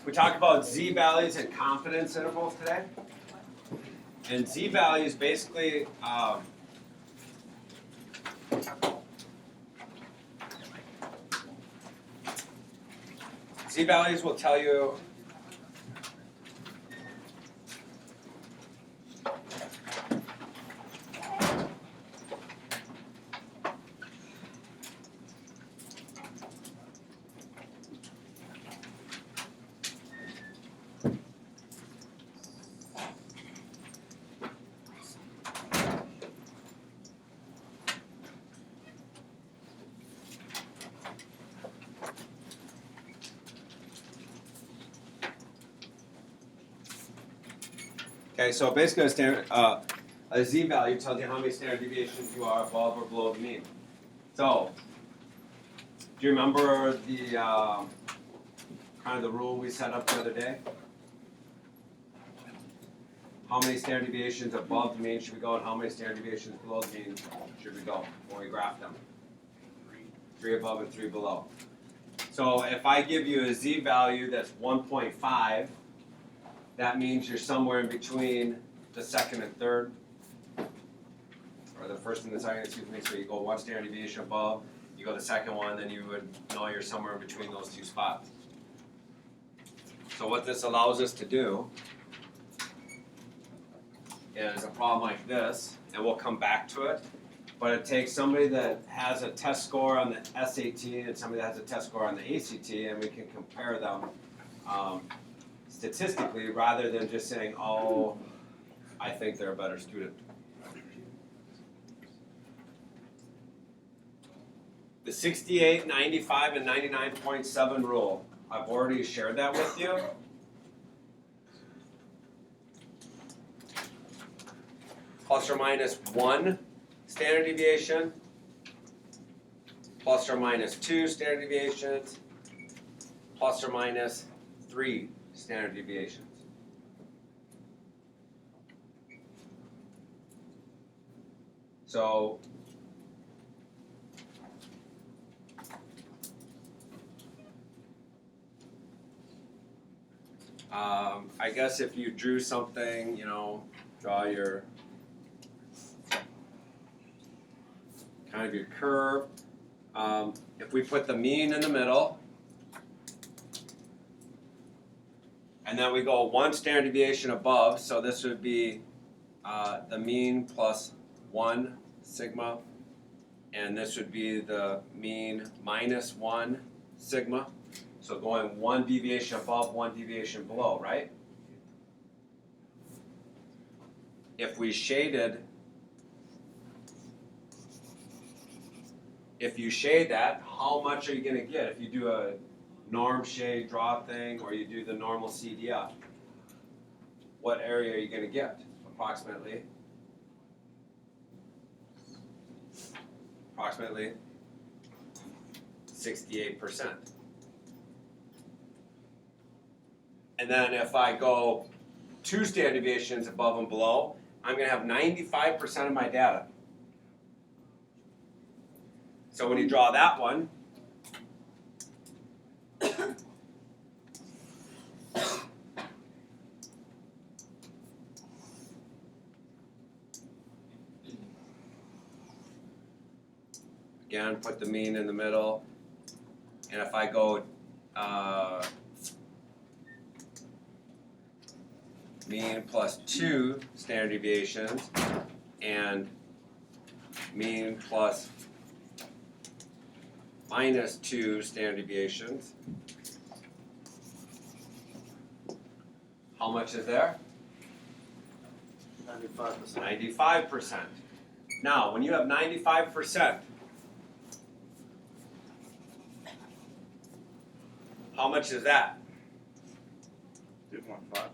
We talked about z-values and confidence intervals today. And z-values basically z-values will tell you okay, so basically a z-value tells you how many standard deviations you are above or below the mean. So, do you remember the kind of the rule we set up the other day? How many standard deviations above the mean should we go, and how many standard deviations below the mean should we go when we graph them? 3 above and 3 below. So if I give you a z-value that's 1.5, that means you're somewhere in between the second and third, or the first and the second, excuse me. So you go 1 standard deviation above, you go the second one, then you would know you're somewhere in between those 2 spots. So what this allows us to do is a problem like this, and we'll come back to it, but it takes somebody that has a test score on the SAT and somebody that has a test score on the ACT, and we can compare them statistically rather than just saying, oh, I think they're a better student. The 68, 95, and 99.7 rule, I've already shared that with you. Plus or minus 1 standard deviation, plus or minus 2 standard deviations, plus or minus 3 standard deviations. So I guess if you drew something, draw your kind of your curve. If we put the mean in the middle, and then we go 1 standard deviation above, so this would be the mean plus 1 sigma, and this would be the mean minus 1 sigma. So going 1 deviation above, 1 deviation below, right? If we shaded, if you shade that, how much are you going to get if you do a norm shade draw thing or you do the normal CDF? What area are you going to get? Approximately 68%. And then if I go 2 standard deviations above and below, I'm going to have 95% of my data. So when you draw that one, again, put the mean in the middle, and if I go mean plus 2 standard deviations and mean plus minus 2 standard deviations, how much is there? 95%. 95%. Now, when you have 95%, how much is that? 2.5%.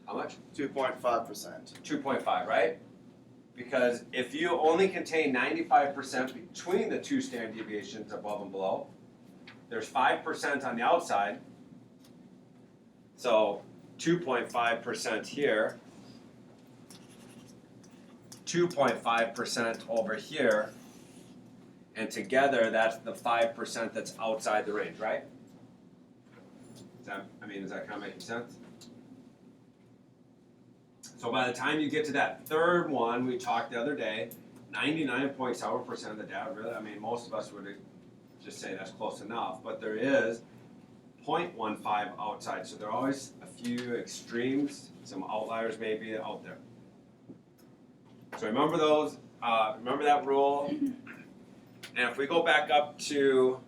How much? 2.5%. 2.5, right? Because if you only contain 95% between the 2 standard deviations above and below, there's 5% on the outside, so 2.5% here, 2.5% over here, and together that's the 5% that's outside the range, right? Is that kind of making sense? So by the time you get to that third one, we talked the other day, 99.7% of the data really, most of us would just say that's close enough, but there is 0.15 outside. So there are always a few extremes, some outliers maybe out there. So remember those, remember that rule. And if we go back up to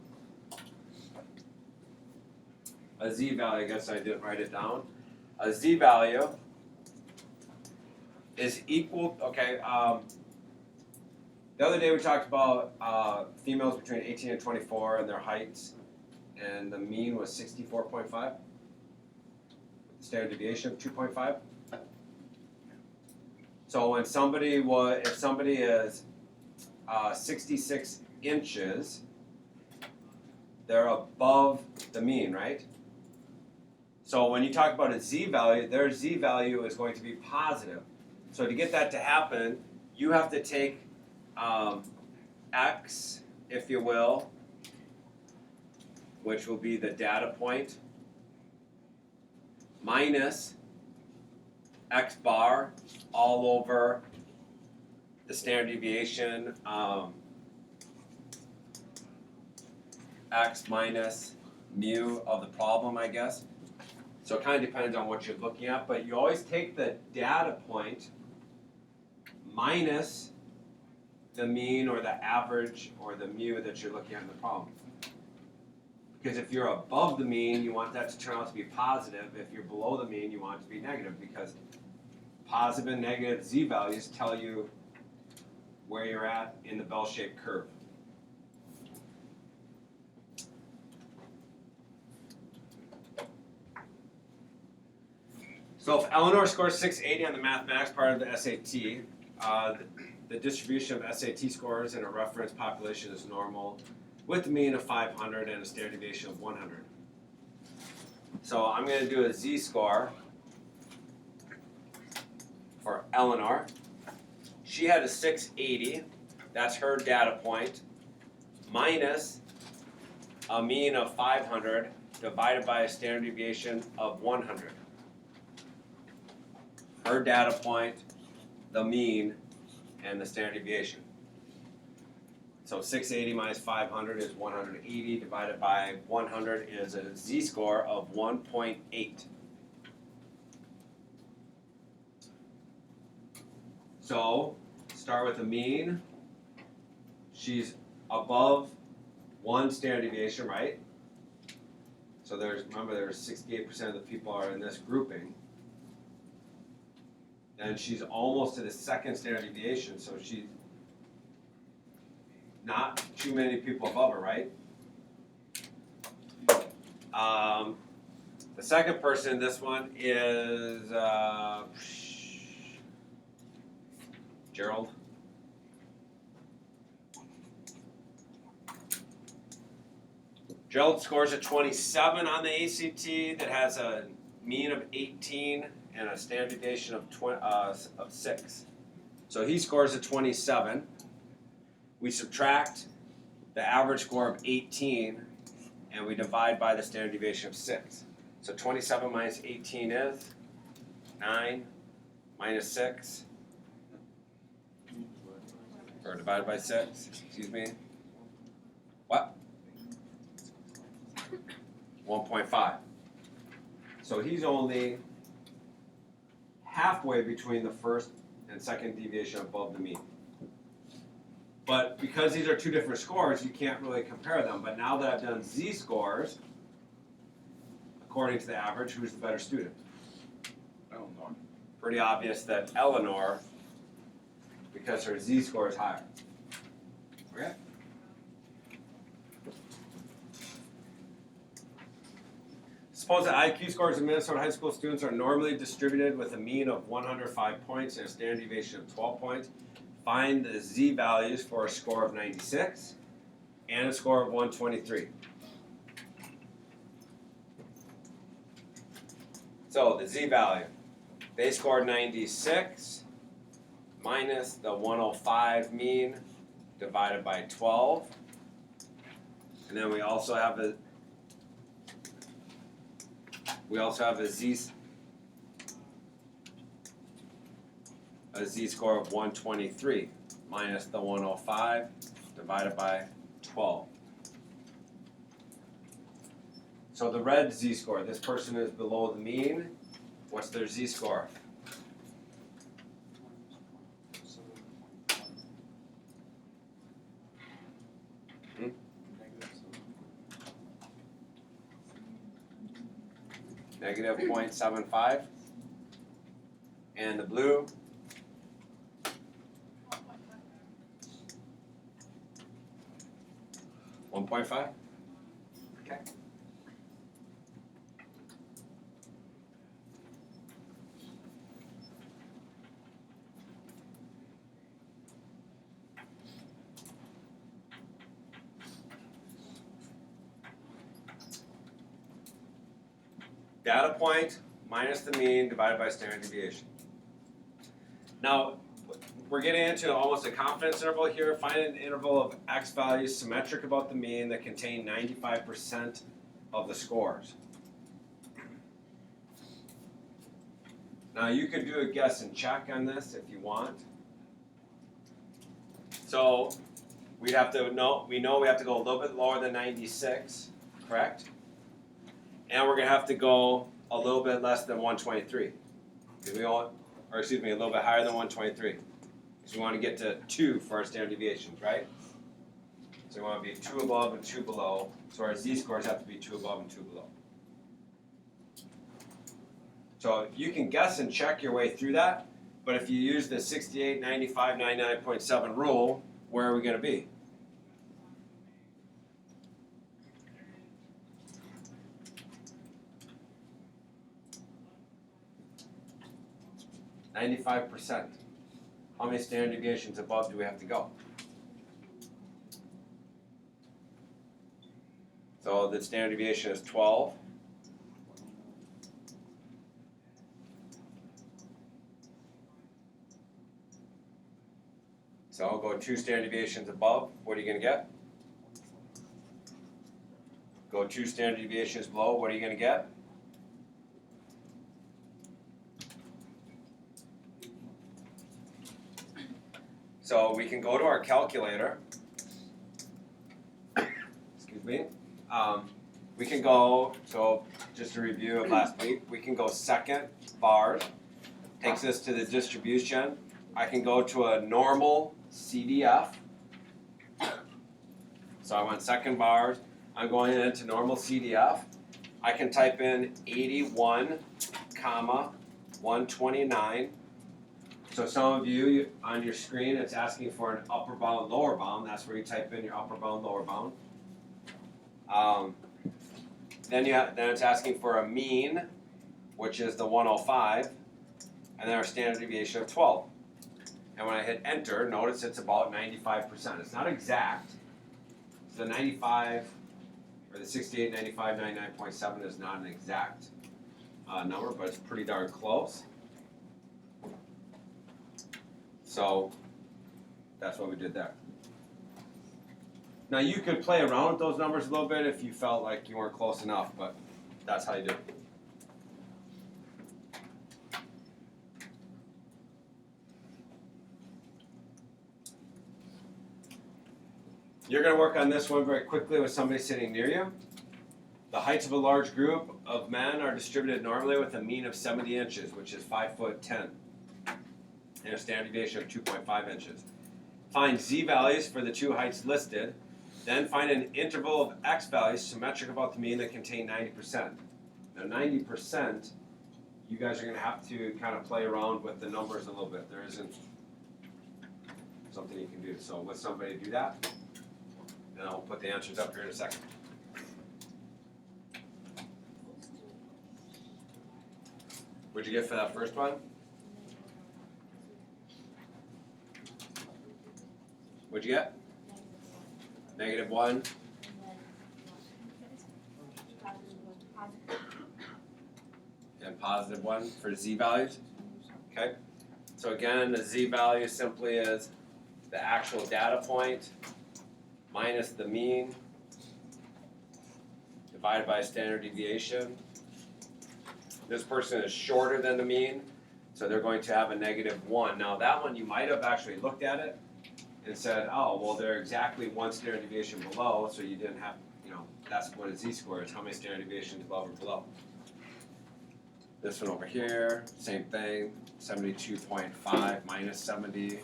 a z-value, I guess I didn't write it down. A z-value is equal, okay, the other day we talked about females between 18 and 24 and their heights, and the mean was 64.5. Standard deviation of 2.5. So when if somebody is 66 inches, they're above the mean, right? So when you talk about a z-value, their z-value is going to be positive. So to get that to happen, you have to take x, if you will, which will be the data point, minus x bar all over the standard deviation, x minus mu of the problem, I guess. So it kind of depends on what you're looking at, but you always take the data point minus the mean or the average or the mu that you're looking at in the problem. Because if you're above the mean, you want that to turn out to be positive. If you're below the mean, you want it to be negative, because positive and negative z-values tell you where you're at in the bell-shaped curve. So if Eleanor scores 680 on the mathematics part of the SAT, the distribution of SAT scores in a reference population is normal, with a mean of 500 and a standard deviation of 100. So I'm going to do a z-score for Eleanor. She had a 680, that's her data point, minus a mean of 500 divided by a standard deviation of 100. Her data point, the mean, and the standard deviation. So 680 minus 500 is 180, divided by 100 is a z-score of 1.8. So start with the mean. She's above one standard deviation, right? So remember there's 68% of the people are in this grouping. And she's almost to the second standard deviation, so she's not too many people above her, right? The second person, this one is Gerald. Gerald scores a 27 on the ACT that has a mean of 18 and a standard deviation of 6. So he scores a 27. We subtract the average score of 18 and we divide by the standard deviation of 6. So 27 minus 18 is 9 minus 6, or divided by 6, excuse me. What? 1.5. So he's only halfway between the first and second deviation above the mean. But because these are two different scores, you can't really compare them. But now that I've done z-scores, according to the average, who's the better student? Eleanor. Pretty obvious that Eleanor, because her z-score is higher. Okay? Suppose that IQ scores of Minnesota high school students are normally distributed with a mean of 105 points and a standard deviation of 12 points. Find the z-values for a score of 96 and a score of 123. So the z-value, they scored 96 minus the 105 mean divided by 12. And then we also have a We also have a z-score of 123 minus the 105 divided by 12. So the red z-score, this person is below the mean. What's their z-score? Negative 0.75. And the blue? 1.5? Okay. Data point minus the mean divided by standard deviation. Now, we're getting into almost a confidence interval here. Find an interval of x values symmetric about the mean that contain 95% of the scores. Now, you could do a guess and check on this if you want. So, we know we have to go a little bit lower than 96, correct? And we're going to have to go a little bit less than 123. A little bit higher than 123. Because we want to get to 2 for our standard deviations, right? So we want to be 2 above and 2 below. So our z-scores have to be 2 above and 2 below. So you can guess and check your way through that. But if you use the 68, 95, 99.7 rule, where are we going to be? %. How many standard deviations above do we have to go? So the standard deviation is 12. So I'll go 2 standard deviations above. What are you going to get? Go 2 standard deviations below. What are you going to get? So we can go to our calculator. Excuse me. We can go, so just a review of last week, we can go second bars, takes us to the distribution. I can go to a normal CDF. So I went second bars, I'm going into normal CDF. I can type in 81, 129. So some of you on your screen, it's asking for an upper bound, lower bound. That's where you type in your upper bound, lower bound. Then it's asking for a mean, which is the 105, and then our standard deviation of 12. And when I hit enter, notice it's about 95%. It's not exact. So the 95, or the 68, 95, 99.7 is not an exact number, but it's pretty darn close. So that's what we did there. Now you could play around with those numbers a little bit if you felt like you weren't close enough, but that's how you do it. You're going to work on this one very quickly with somebody sitting near you. The heights of a large group of men are distributed normally with a mean of 70 inches, which is 5'10", and a standard deviation of 2.5 inches. Find z values for the 2 heights listed, then find an interval of x values symmetric about the mean that contain 90%. Now 90%, you guys are going to have to kind of play around with the numbers a little bit. There isn't something you can do. So let somebody do that, and I'll put the answers up here in a second. What'd you get for that first one? What'd you get? -1. And +1 for z values. Okay. So again, the z value simply is the actual data point minus the mean divided by standard deviation This person is shorter than the mean, so they're going to have a -1. Now that one, you might have actually looked at it and said, oh, well, they're exactly 1 standard deviation below, so you didn't have, that's what a z-score is, how many standard deviations above or below. This one over here, same thing, 72.5 minus 70,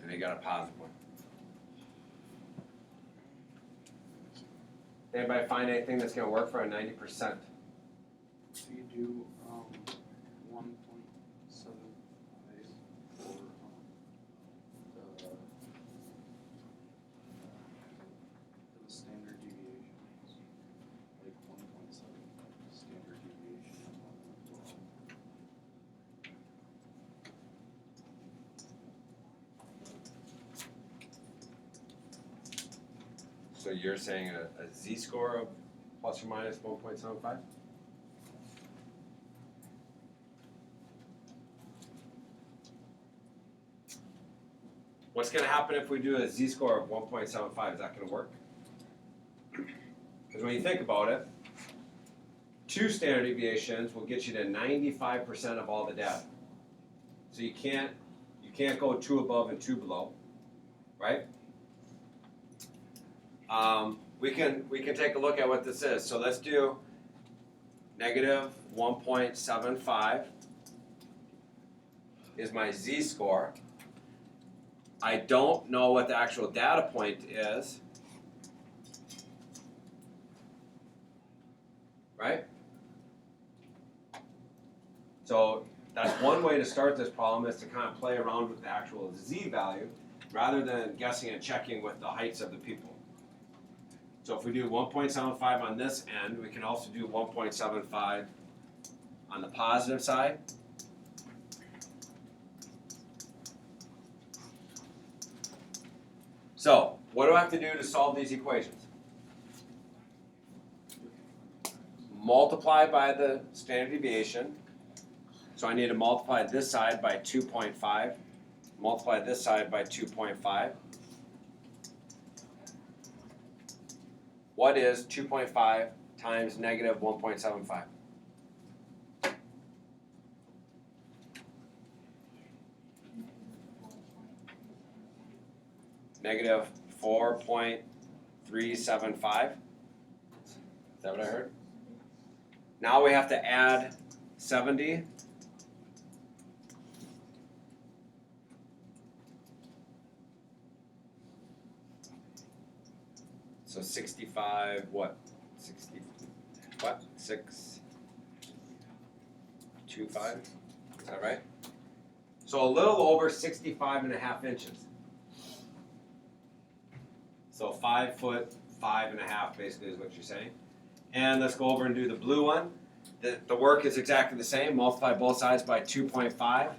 and they got a positive one. Anybody find anything that's going to work for a 90%? So you do 1.75 for the standard deviations, like 1.75 standard deviation above and below. So you're saying a z-score of plus or minus 1.75? What's going to happen if we do a z-score of 1.75? Is that going to work? Because when you think about it, 2 standard deviations will get you to 95% of all the data. So you can't go 2 above and 2 below, right? We can take a look at what this is. So let's do negative 1.75 is my z-score. I don't know what the actual data point is, right? So that's one way to start this problem, is to kind of play around with the actual z value rather than guessing and checking with the heights of the people. So if we do 1.75 on this end, we can also do 1.75 on the positive side. So what do I have to do to solve these equations? Multiply by the standard deviation. So I need to multiply this side by 2.5, multiply this side by 2.5. What is 2.5 times negative 1.75? Negative 4.375. Is that what I heard? Now we have to add 70. So 65, what? 60, what? 625? Is that right? So a little over 65.5 inches. So 5 foot, 5.5 basically is what you're saying. And let's go over and do the blue one. The work is exactly the same. Multiply both sides by 2.5.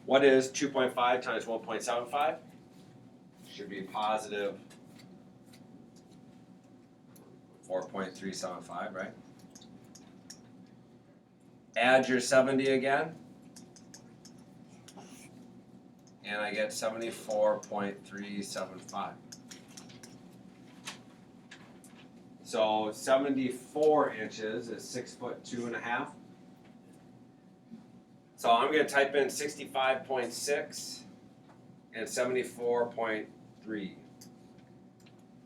What is 2.5 times 1.75? Should be positive 4.375, right? Add your 70 again. And I get 74.375. So 74 inches is 6 foot 2.5. So I'm going to type in 65.6 and 74.3.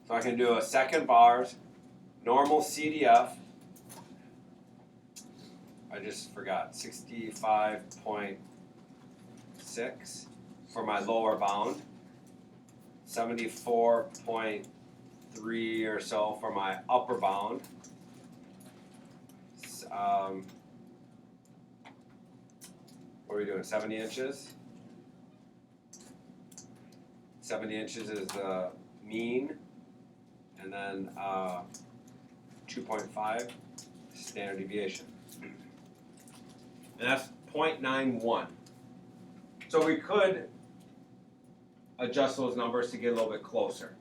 So I can do a second bars, normal CDF. I just forgot, 65.6 for my lower bound, 74.3 or so for my upper bound. What are we doing, 70 inches? 70 inches is the mean, and then 2.5 standard deviation. And that's 0.91. So we could adjust those numbers to get a little bit closer.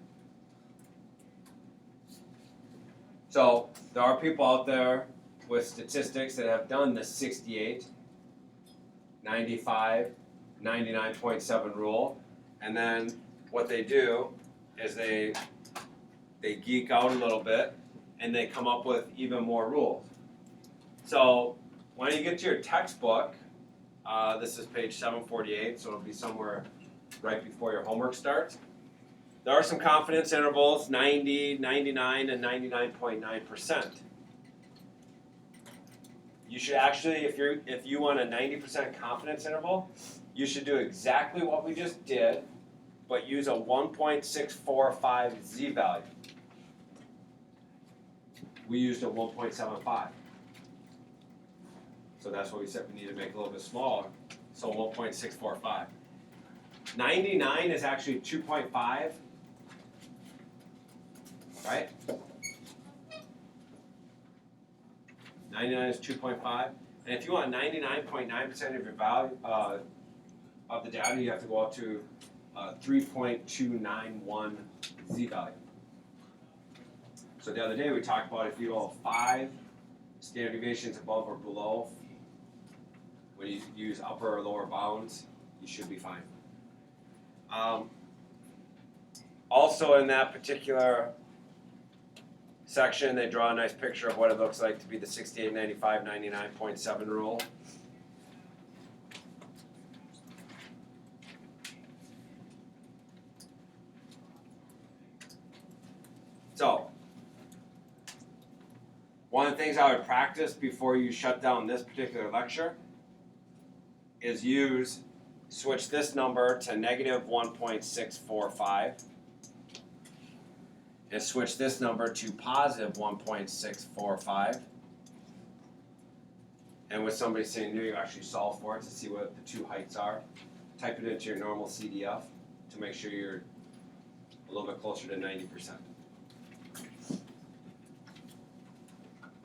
So there are people out there with statistics that have done the 68, 95, 99.7 rule, and then what they do is they they geek out a little bit, and they come up with even more rules. So when you get to your textbook, this is page 748, so it'll be somewhere right before your homework starts. There are some confidence intervals, 90, 99, and 99.9%. You should actually, if you want a 90% confidence interval, you should do exactly what we just did, but use a 1.645 z-value. We used a 1.75. So that's what we said we need to make a little bit smaller. So 1.645. 99 is actually 2.5, right? 99 is 2.5. And if you want 99.9% of your value of the data, you have to go up to 3.291 z-value. So the other day we talked about if you go 5 standard deviations above or below, when you use upper or lower bounds, you should be fine. Also in that particular section, they draw a nice picture of what it looks like to be the 68, 95, 99.7 rule. So, one of the things I would practice before you shut down this particular lecture is switch this number to negative 1.645 and switch this number to positive 1.645. And with somebody saying, no, you actually solve for it to see what the two heights are. Type it into your normal CDF to make sure you're a little bit closer to 90%.